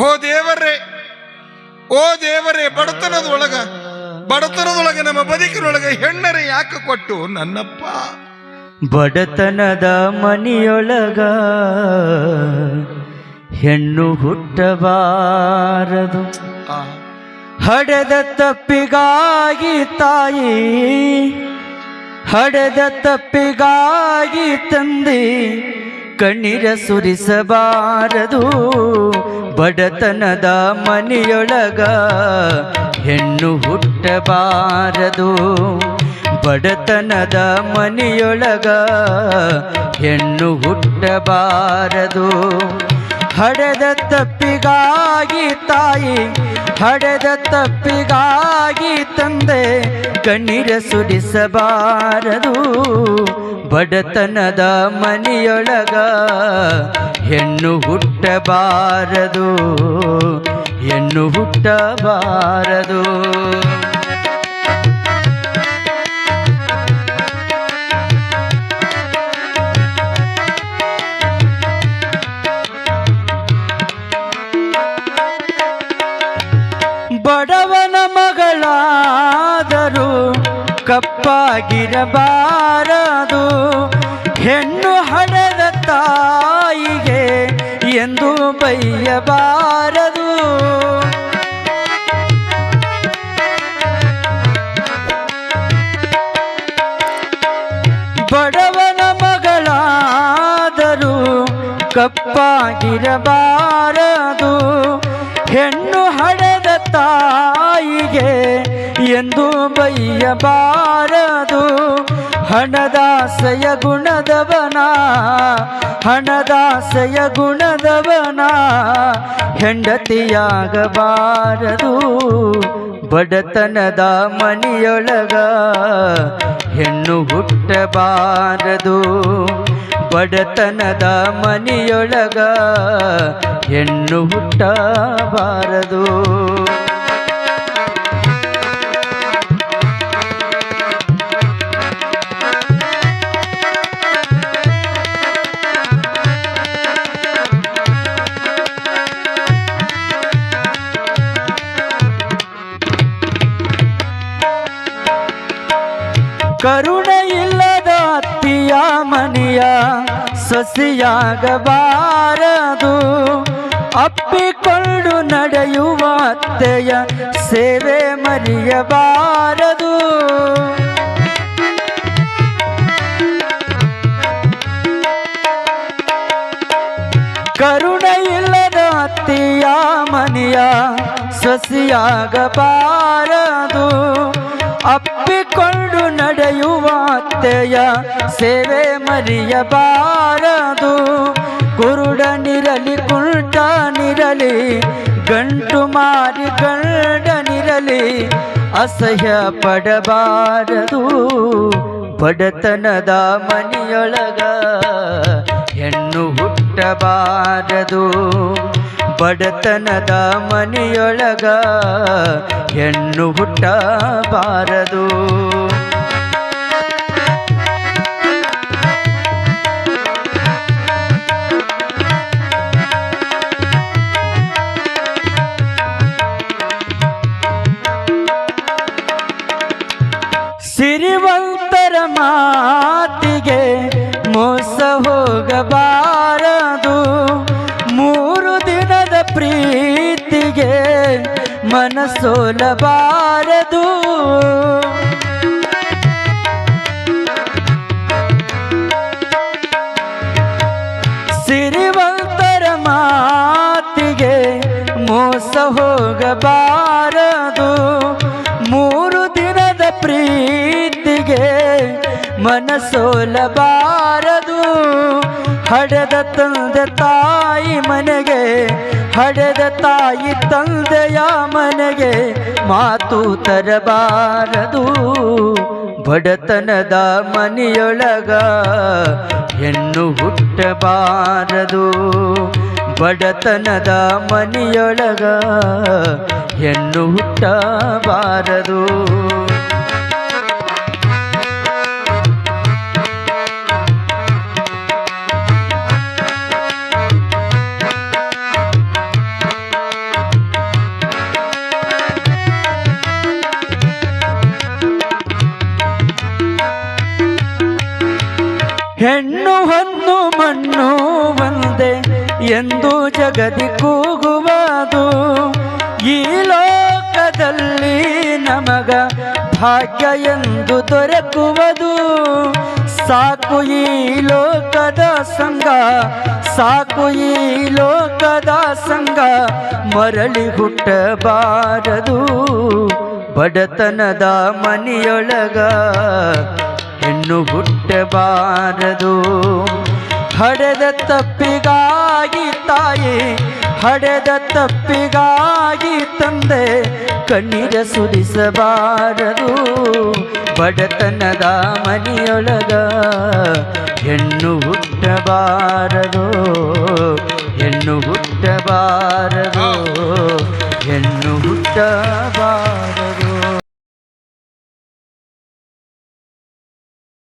ಓ ದೇವರೇ, ಓ ದೇವರೇ, ಬಡತನದೊಳಗೆ ನಮ್ಮ ಬದುಕಿನೊಳಗೆ ಹೆಣ್ಣರೆ ಯಾಕೆ ಕೊಟ್ಟು ನನ್ನಪ್ಪ? ಬಡತನದ ಮನಿಯೊಳಗ ಹೆಣ್ಣು ಹುಟ್ಟಬಾರದು. ಹಡೆದ ತಪ್ಪಿಗಾಗಿ ತಾಯಿ, ಹಡೆದ ತಪ್ಪಿಗಾಗಿ ತಂದೆ ಕಣ್ಣೀರ ಸುರಿಸಬಾರದು. ಬಡತನದ ಮನೆಯೊಳಗ ಹೆಣ್ಣು ಹುಟ್ಟಬಾರದು. ಬಡತನದ ಮನೆಯೊಳಗ ಹೆಣ್ಣು ಹುಟ್ಟಬಾರದು. ಹಡೆದ ತಪ್ಪಿಗಾಗಿ ತಾಯಿ, ಹಡೆದ ತಪ್ಪಿಗಾಗಿ ತಂದೆ ಕಣ್ಣೀರ ಸುರಿಸಬಾರದು. ಬಡತನದ ಮನೆಯೊಳಗ ಹೆಣ್ಣು ಹುಟ್ಟಬಾರದು, ಹೆಣ್ಣು ಹುಟ್ಟಬಾರದು. ಬಡವನ ಮಗಳಾದರೂ ಕಪ್ಪಾಗಿರಬಾರದು. ಹೆಣ್ಣು ಹಡೆದ ತಾಯಿಗೆ ಎಂದು ಬೈಯಬಾರದು. ಬಡವನ ಮಗಳಾದರೂ ಕಪ್ಪಾಗಿರಬಾರದು. ಹೆಣ್ಣು ಹಡೆದ ತಾಯಿಗೆ ಎಂದು ಬೈಯಬಾರದು. ಹಣದಾಸೆಯ ಗುಣದವನ, ಹಣದಾಸೆಯ ಗುಣದವನ ಹೆಂಡತಿಯಾಗಬಾರದು. ಬಡತನದ ಮನೆಯೊಳಗ ಹೆಣ್ಣು ಹುಟ್ಟಬಾರದು. ಬಡತನದ ಮನೆಯೊಳಗ ಹೆಣ್ಣು ಹುಟ್ಟಬಾರದು. ಕರುಣೆ ಇಲ್ಲದ ಅತ್ತಿಯ ಮನೆಯ ಸೊಸೆಯಾಗಬಾರದು. ಅಪ್ಪಿಕೊಂಡು ನಡೆಯುವ ಅತ್ತೆಯ ಸೇವೆ ಮರೆಯಬಾರದು. ಕರುಣೆ ಇಲ್ಲದ ಅತ್ತಿಯ ಮನೆಯ ಸೊಸೆಯಾಗಬಾರದು. ಅಪ್ಪಿಕೊಂಡು ನಡೆಯುವ ಅತ್ತೆಯ ಸೇವೆ ಮರೆಯಬಾರದು. ಕುರುಡನಿರಲಿ ಕುಂಟನಿರಲಿ, ಗಂಟು ಮಾರಿ ಗಂಡನಿರಲಿ ಅಸಹ್ಯ ಪಡಬಾರದು. ಬಡತನದ ಮನೆಯೊಳಗ ಹೆಣ್ಣು ಹುಟ್ಟಬಾರದು. ಬಡತನದ ಮನೆಯೊಳಗ ಹೆಣ್ಣು ಹುಟ್ಟಬಾರದು. ಸಿರಿವಂತರ ಮಾತಿಗೆ ಮೋಸ ಹೋಗಬಾರದು. 3 ದಿನದ ಪ್ರೀತಿಗೆ ಮನಸೋಲಬಾರದು. ಸಿರಿವಂತರ ಮಾತಿಗೆ ಮೋಸ ಹೋಗಬಾರದು. 3 ದಿನದ ಪ್ರೀತಿಗೆ ಮನಸೋಲಬಾರದು. ಹಡೆದ ತಂದೆ ತಾಯಿ ಮನೆಗೆ, ಹಡೆದ ತಾಯಿ ತಂದೆಯ ಮನೆಗೆ ಮಾತು ತರಬಾರದು. ಬಡತನದ ಮನೆಯೊಳಗ ಹೆಣ್ಣು ಹುಟ್ಟಬಾರದು. ಬಡತನದ ಮನೆಯೊಳಗ ಹೆಣ್ಣು ಹುಟ್ಟಬಾರದು. ಹೆಣ್ಣು ಹೊನ್ನು ಮಣ್ಣು ಒಂದೇ ಎಂದು ಜಗದಿ ಕೂಗುವುದು. ಈ ಲೋಕದಲ್ಲಿ ನಮಗ ಭಾಗ್ಯ ಎಂದು ದೊರಕುವುದು. ಸಾಕು ಈ ಲೋಕದ ಸಂಗ, ಸಾಕು ಈ ಲೋಕದ ಸಂಗ, ಮರಳಿ ಹುಟ್ಟಬಾರದು. ಬಡತನದ ಮನೆಯೊಳಗ ಹೆಣ್ಣು ಹುಟ್ಟಬಾರದು. ಹಡೆದ ತಪ್ಪಿಗಾಗಿ ತಾಯಿ, ಹಡೆದ ತಪ್ಪಿಗಾಗಿ ತಂದೆ, ಕಣ್ಣೀರ ಸುರಿಸಬಾರದು. ಬಡತನದ ಮನೆಯೊಳಗ ಹೆಣ್ಣು ಹುಟ್ಟಬಾರದು, ಹೆಣ್ಣು ಹುಟ್ಟಬಾರದು, ಹೆಣ್ಣು ಹುಟ್ಟಬಾರದು.